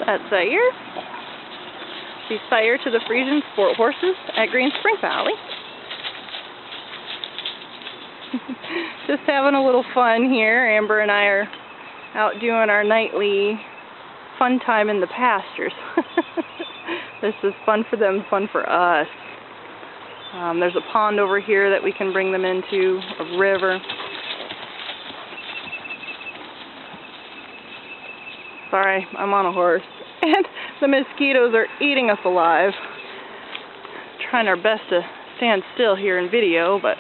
That's Zaire. She's sire to the Friesian Sport Horses at Green Spring Valley. Just having a little fun here. Amber and I are out doing our nightly fun time in the pastures. This is fun for them, fun for us. There's a pond over here that we can bring them into, a river. Sorry, I'm on a horse. And the mosquitoes are eating us alive. Trying our best to stand still here in video, but